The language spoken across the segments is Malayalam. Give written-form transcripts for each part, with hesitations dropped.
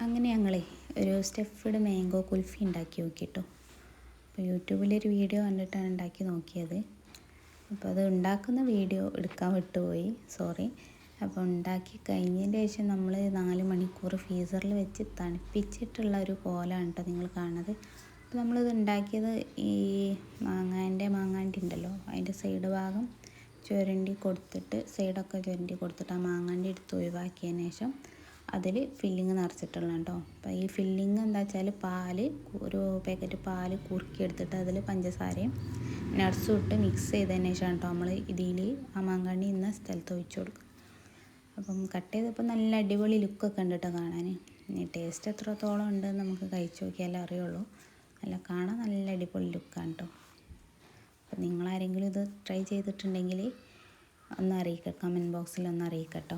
അങ്ങനെ ഞങ്ങളെ ഒരു സ്റ്റഫ്ഡ് മാംഗോ കുൽഫി ഉണ്ടാക്കി നോക്കിട്ടോ. അപ്പോൾ യൂട്യൂബിലൊരു വീഡിയോ കണ്ടിട്ടാണ് ഉണ്ടാക്കി നോക്കിയത്. അപ്പോൾ അത് ഉണ്ടാക്കുന്ന വീഡിയോ എടുക്കാൻ വിട്ടുപോയി, സോറി. അപ്പോൾ ഉണ്ടാക്കി കഴിഞ്ഞതിൻ്റെ ശേഷം നമ്മൾ 4 മണിക്കൂർ ഫ്രീസറിൽ വെച്ച് തണുപ്പിച്ചിട്ടുള്ള ഒരു കോലാണ് കേട്ടോ നിങ്ങൾ കാണുന്നത്. അപ്പോൾ നമ്മളിത് ഉണ്ടാക്കിയത് ഈ മാങ്ങാണ്ടി ഉണ്ടല്ലോ, അതിൻ്റെ സൈഡ് ഭാഗം ചുരണ്ടി കൊടുത്തിട്ട്, സൈഡൊക്കെ ചുരണ്ടി കൊടുത്തിട്ട് ആ മാങ്ങാണ്ടി എടുത്ത് ഒഴിവാക്കിയതിന് ശേഷം അതിൽ ഫില്ലിങ് നിറച്ചിട്ടുള്ള കേട്ടോ. അപ്പോൾ ഈ ഫില്ലിങ് എന്താ വെച്ചാൽ ഒരു പാക്കറ്റ് പാല് കുറുക്കി എടുത്തിട്ട് അതിൽ പഞ്ചസാരയും നട്ട്സും ഇട്ട് മിക്സ് ചെയ്തതിന് ശേഷം കേട്ടോ നമ്മൾ ഇതിൽ ആ മാങ്ങാണ്ടി ഇന്ന സ്ഥലത്ത് ഒഴിച്ചു കൊടുക്കും. അപ്പം കട്ട് ചെയ്തപ്പോൾ നല്ല അടിപൊളി ലുക്കൊക്കെ ഉണ്ട് കേട്ടോ കാണാൻ. ഇനി ടേസ്റ്റ് എത്രത്തോളം ഉണ്ടെന്ന് നമുക്ക് കഴിച്ച് നോക്കിയാലേ അറിയുള്ളൂ. കാണാൻ നല്ല അടിപൊളി ലുക്കാണ് കേട്ടോ. അപ്പോൾ നിങ്ങളാരെങ്കിലും ഇത് ട്രൈ ചെയ്തിട്ടുണ്ടെങ്കിൽ ഒന്ന് അറിയിക്കുക, കമൻറ്റ് ബോക്സിൽ ഒന്ന് അറിയിക്കട്ടോ.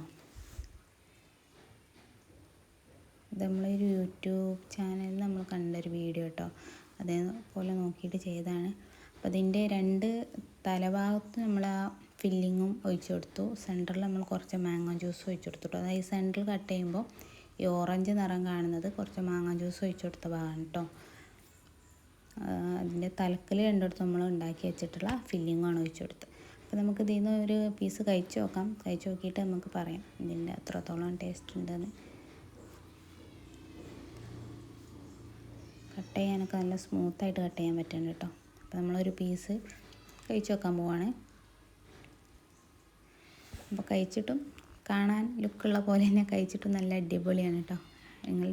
ഇത് നമ്മളൊരു യൂട്യൂബ് ചാനലിൽ നമ്മൾ കണ്ടൊരു വീഡിയോ കേട്ടോ, അതേപോലെ നോക്കിയിട്ട് ചെയ്തതാണ്. അപ്പോൾ അതിൻ്റെ 2 തലഭാഗത്ത് നമ്മൾ ആ ഫില്ലിങ്ങും ഒഴിച്ചു കൊടുത്തു, സെൻറ്ററിൽ നമ്മൾ കുറച്ച് മാങ്ങ ജ്യൂസ് ഒഴിച്ചു കൊടുത്തു കേട്ടോ. അതായത് സെൻറ്ററിൽ കട്ട് ചെയ്യുമ്പോൾ ഈ ഓറഞ്ച് നിറം കാണുന്നത് കുറച്ച് മാങ്ങ ജ്യൂസ് ഒഴിച്ചു കൊടുത്ത ഭാഗമാണ് കേട്ടോ. അതിൻ്റെ തലക്കൽ രണ്ടിടത്ത് നമ്മൾ ഉണ്ടാക്കി വെച്ചിട്ടുള്ള ഫില്ലിങ്ങാണ് ഒഴിച്ചു കൊടുത്തത്. അപ്പോൾ നമുക്ക് ഇതിൽ നിന്ന് ഒരു പീസ് കഴിച്ച് നോക്കാം. കഴിച്ച് നോക്കിയിട്ട് നമുക്ക് പറയാം ഇതിൻ്റെ എത്രത്തോളം ടേസ്റ്റ് ഉണ്ടെന്ന്. കട്ട് ചെയ്യാനൊക്കെ നല്ല സ്മൂത്തായിട്ട് കട്ട് ചെയ്യാൻ പറ്റുന്നുണ്ട് കേട്ടോ. അപ്പോൾ നമ്മളൊരു പീസ് കഴിച്ച് നോക്കാൻ പോവാണ്. അപ്പോൾ കഴിച്ചിട്ടും കാണാൻ ലുക്കുള്ള പോലെ തന്നെ കഴിച്ചിട്ടും നല്ല അടിപൊളിയാണ് കേട്ടോ. നിങ്ങൾ